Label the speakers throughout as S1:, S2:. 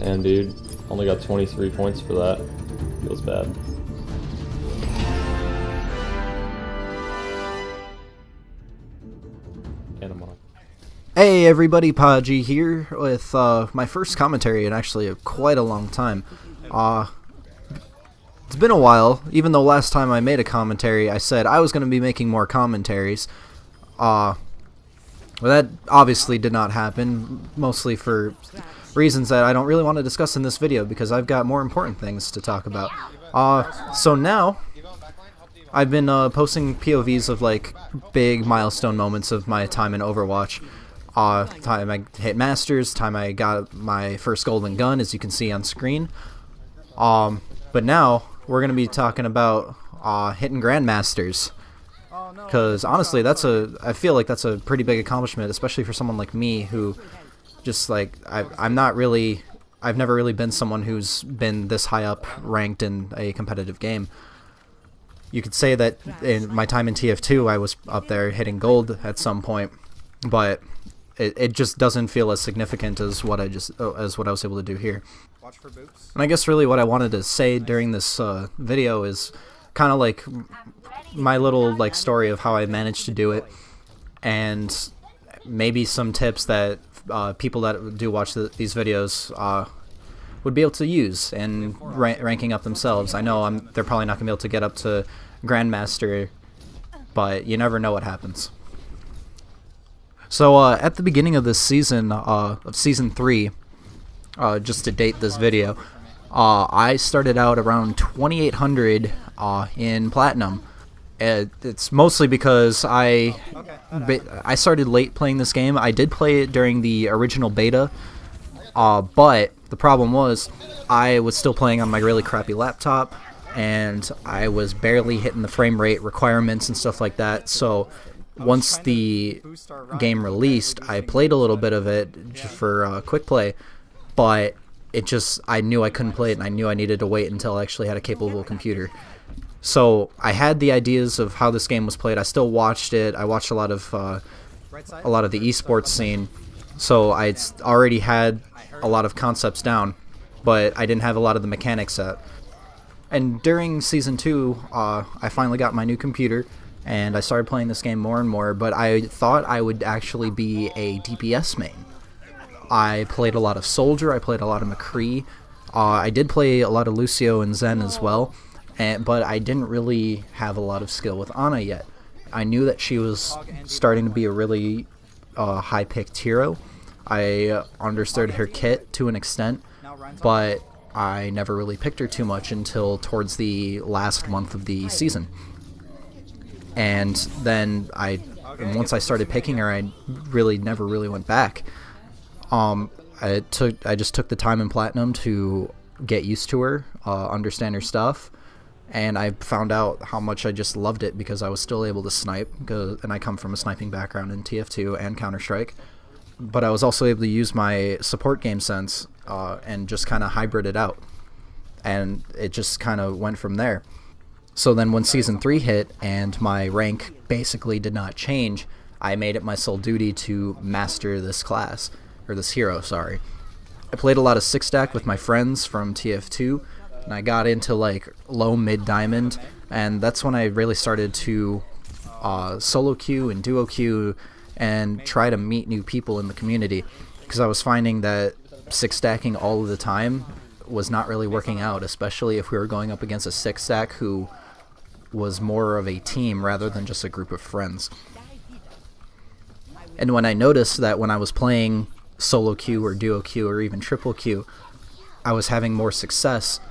S1: Damn, dude. Only got 23 points for that. Feels bad.
S2: Hey everybody, Podgy here with my first commentary in actually quite a long time. It's been a while, even though last time I made a commentary I said I was going to be making more commentaries. Well, that obviously did not happen, mostly for reasons that I don't really want to discuss in this video because I've got more important things to talk about. So now I've been posting POVs of like big milestone moments of my time in Overwatch. Time I hit Masters, time I got my first golden gun, as you can see on screen. But now we're going to be talking about hitting grandmasters. Because honestly, I feel like that's a pretty big accomplishment, especially for someone like me who just like, I've never really been someone who's been this high up ranked in a competitive game. You could say that in my time in TF2 I was up there hitting gold at some point, but it just doesn't feel as significant as what I was able to do here.
S3: Watch for boots.
S2: And I guess really what I wanted to say during this video is kind of like my little like story of how I managed to do it, and maybe some tips that people that do watch these videos would be able to use in ranking up themselves. I know they're probably not gonna be able to get up to grandmaster, but you never know what happens. So at the beginning of this season, of season 3, just to date this video, I started out around 2800 in platinum. It's mostly because I started late playing this game. I did play it during the original beta, but the problem was I was still playing on my really crappy laptop, and I was barely hitting the frame rate requirements and stuff like that. So once the game released, I played a little bit of it for quick play, but I knew I couldn't play it, and I knew I needed to wait until I actually had a capable computer. So I had the ideas of how this game was played. I still watched it. I watched a lot of the esports scene, so I already had a lot of concepts down, but I didn't have a lot of the mechanics set. And during Season 2, I finally got my new computer, and I started playing this game more and more, but I thought I would actually be a DPS main. I played a lot of Soldier, I played a lot of McCree, I did play a lot of Lucio and Zen as well, but I didn't really have a lot of skill with Ana yet. I knew that she was starting to be a really high-picked hero. I understood her kit to an extent, but I never really picked her too much until towards the last month of the season. And then once I started picking her, I never really went back. I just took the time in platinum to get used to her, understand her stuff, and I found out how much I just loved it because I was still able to snipe, and I come from a sniping background in TF2 and Counter-Strike, but I was also able to use my support game sense and just kind of hybrid it out, and it just kind of went from there. So then when Season 3 hit and my rank basically did not change, I made it my sole duty to master this class, or this hero, sorry. I played a lot of 6-stack with my friends from TF2, and I got into like low-mid diamond, and that's when I really started to solo queue and duo queue and try to meet new people in the community, because I was finding that 6-stacking all of the time was not really working out, especially if we were going up against a 6-stack who was more of a team rather than just a group of friends. And when I noticed that when I was playing solo queue or duo queue or even triple queue, I was having more success,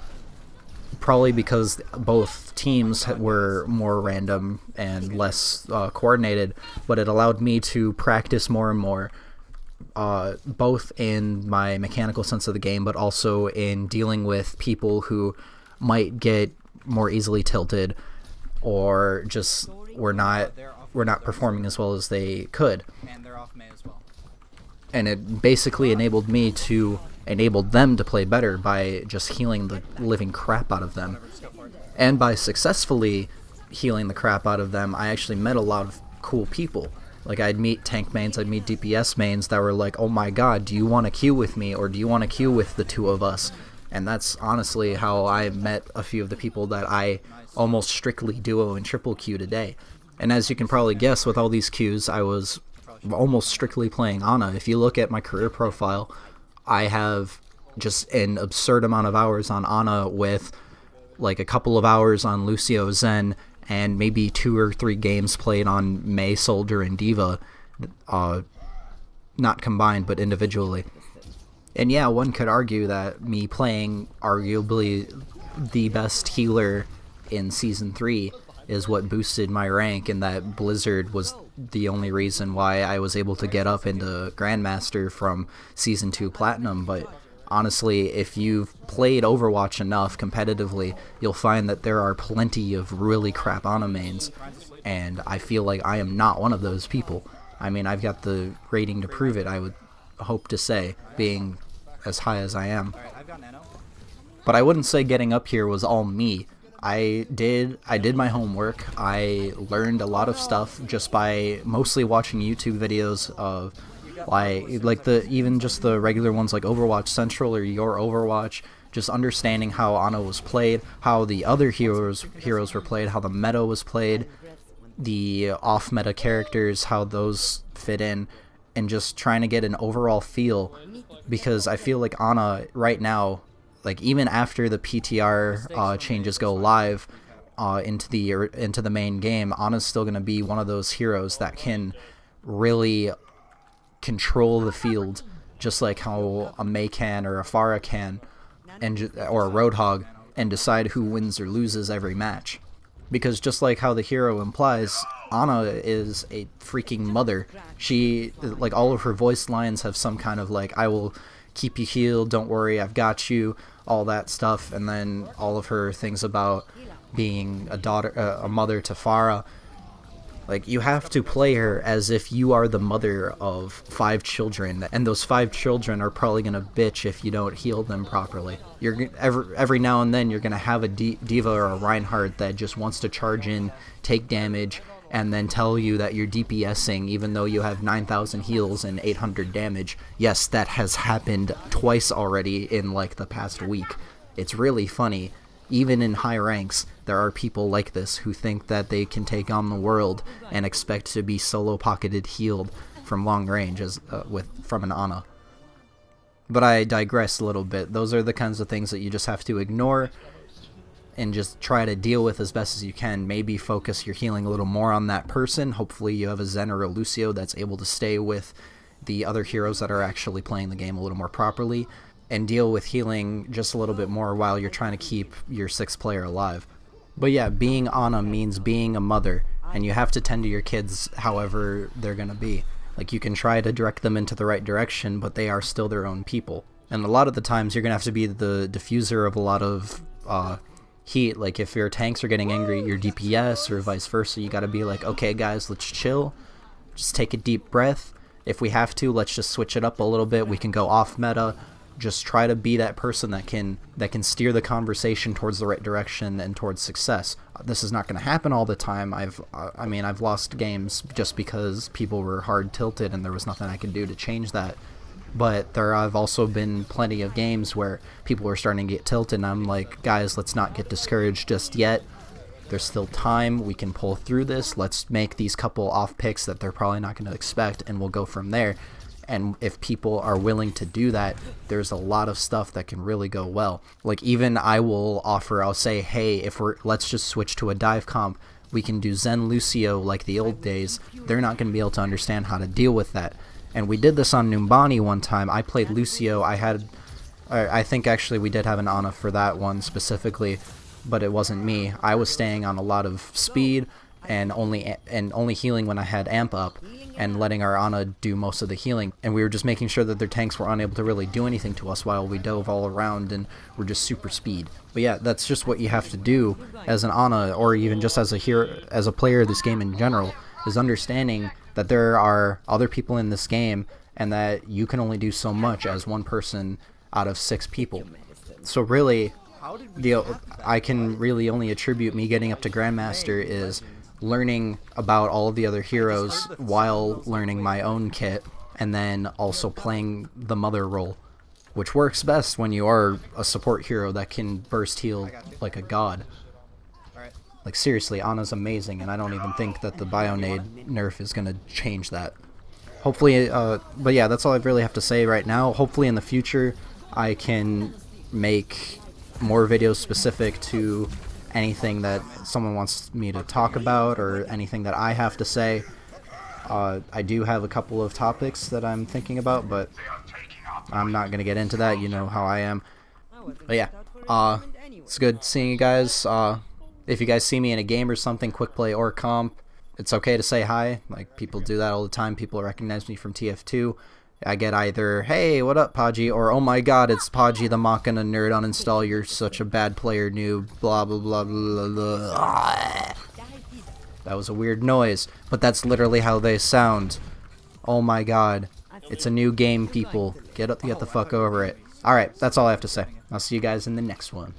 S2: probably because both teams were more random and less coordinated, but it allowed me to practice more and more, both in my mechanical sense of the game, but also in dealing with people who might get more easily tilted or just were not performing as well as they could. And it basically enabled me to enable them to play better by just healing the living crap out of them. And by successfully healing the crap out of them, I actually met a lot of cool people. Like, I'd meet tank mains, I'd meet DPS mains that were like, oh my god, do you want to queue with me, or do you want to queue with the two of us? And that's honestly how I met a few of the people that I almost strictly duo and triple queue today. And as you can probably guess, with all these queues, I was almost strictly playing Ana. If you look at my career profile, I have just an absurd amount of hours on Ana, with like a couple of hours on Lucio Zen, and maybe 2 or 3 games played on Mei, Soldier, and Diva, not combined, but individually. And yeah, one could argue that me playing arguably the best healer in Season 3 is what boosted my rank, and that Blizzard was the only reason why I was able to get up into Grandmaster from Season 2 Platinum. But honestly, if you've played Overwatch enough competitively, you'll find that there are plenty of really crap Ana mains, and I feel like I am not one of those people. I mean, I've got the rating to prove it, I would hope to say, being as high as I am. But I wouldn't say getting up here was all me. I did my homework. I learned a lot of stuff just by mostly watching YouTube videos of like even just the regular ones like Overwatch Central or Your Overwatch, just understanding how Ana was played, how the other heroes were played, how the meta was played, the off-meta characters, how those fit in, and just trying to get an overall feel, because I feel like Ana right now, like even after the PTR changes go live into the main game, Ana's still going to be one of those heroes that can really control the field, just like how a Mei can or a Pharah can, or a Roadhog, and decide who wins or loses every match. Because just like how the hero implies, Ana is a freaking mother. She, like, all of her voice lines have some kind of like, I will keep you healed, don't worry, I've got you, all that stuff. And then all of her things about being a mother to Pharah. Like, you have to play her as if you are the mother of 5 children, and those 5 children are probably gonna bitch if you don't heal them properly. You're every now and then you're gonna have a Diva or a Reinhardt that just wants to charge in, take damage, and then tell you that you're DPSing even though you have 9,000 heals and 800 damage. Yes, that has happened twice already in like the past week. It's really funny. Even in high ranks, there are people like this who think that they can take on the world and expect to be solo-pocketed healed from long range from an Ana. But I digress a little bit. Those are the kinds of things that you just have to ignore and just try to deal with as best as you can. Maybe focus your healing a little more on that person. Hopefully you have a Zen or a Lucio that's able to stay with the other heroes that are actually playing the game a little more properly, and deal with healing just a little bit more while you're trying to keep your 6th player alive. But yeah, being Ana means being a mother, and you have to tend to your kids however they're gonna be. Like, you can try to direct them into the right direction, but they are still their own people. And a lot of the times you're gonna have to be the diffuser of a lot of heat. Like, if your tanks are getting angry at your DPS or vice versa, you gotta be like, okay guys, let's chill, just take a deep breath. If we have to, let's just switch it up a little bit. We can go off meta. Just try to be that person that can steer the conversation towards the right direction and towards success. This is not going to happen all the time. I've lost games just because people were hard tilted and there was nothing I could do to change that. But there have also been plenty of games where people were starting to get tilted, and I'm like, guys, let's not get discouraged just yet. There's still time. We can pull through this. Let's make these couple off picks that they're probably not going to expect, and we'll go from there. And if people are willing to do that, there's a lot of stuff that can really go well. Like, even I'll say, hey, let's just switch to a dive comp. We can do Zen Lucio like the old days. They're not going to be able to understand how to deal with that. And we did this on Numbani one time. I played Lucio. I think actually we did have an Ana for that one specifically, but it wasn't me. I was staying on a lot of speed and only healing when I had amp up, and letting our Ana do most of the healing. And we were just making sure that their tanks were unable to really do anything to us while we dove all around and were just super speed. But yeah, that's just what you have to do as an Ana, or even just as a player of this game in general, is understanding that there are other people in this game and that you can only do so much as one person out of 6 people. So really, I can really only attribute me getting up to Grandmaster is learning about all of the other heroes while learning my own kit, and then also playing the mother role, which works best when you are a support hero that can burst heal like a god. Like seriously, Ana's amazing, and I don't even think that the Bionade nerf is going to change that. Hopefully, but yeah, that's all I really have to say right now. Hopefully in the future I can make more videos specific to anything that someone wants me to talk about or anything that I have to say. I do have a couple of topics that I'm thinking about, but I'm not going to get into that. You know how I am. But yeah, it's good seeing you guys. If you guys see me in a game or something, quick play or comp, it's okay to say hi. Like, people do that all the time. People recognize me from TF2. I get either, hey, what up, Podgy, or oh my god, it's Podgy the Machina nerd, uninstall, you're such a bad player, noob, blah, blah, blah, blah, blah. That was a weird noise, but that's literally how they sound. Oh my god. It's a new game, people. Get the fuck over it. Alright, that's all I have to say. I'll see you guys in the next one.